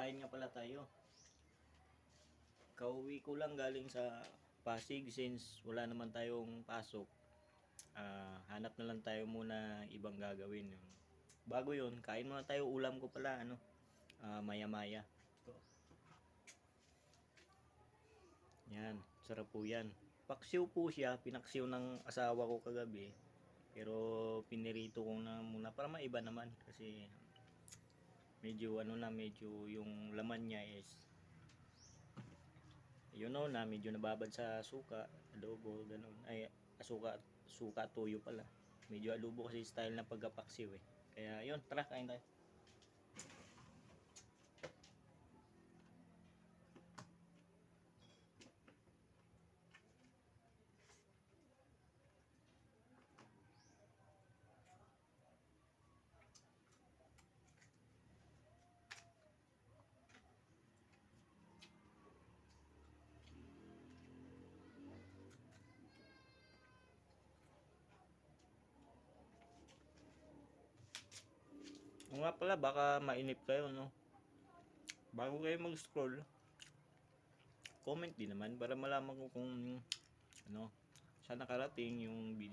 Kakain nga pala tayo. Kauwi ko lang galing sa Pasig since wala naman tayong pasok. Hanap na lang tayo muna ibang gagawin. Bago yun, kain muna tayo. Ulam ko pala, maya-maya. Ito. Yan, sarap po yan. Paksiw po siya, pinaksiw ng asawa ko kagabi. Pero pinirito ko na muna para maiba naman kasi medyo medyo yung laman niya is medyo nababad sa suka, adobo, ganun. Ay, suka, tuyo pala. Medyo adobo kasi style ng pagkapaksiw eh. Kaya yun, tara, kain tayo. O nga pala, baka mainip kayo, no? Bago kayo mag-scroll, comment din naman para malaman ko kung saan nakarating yung video.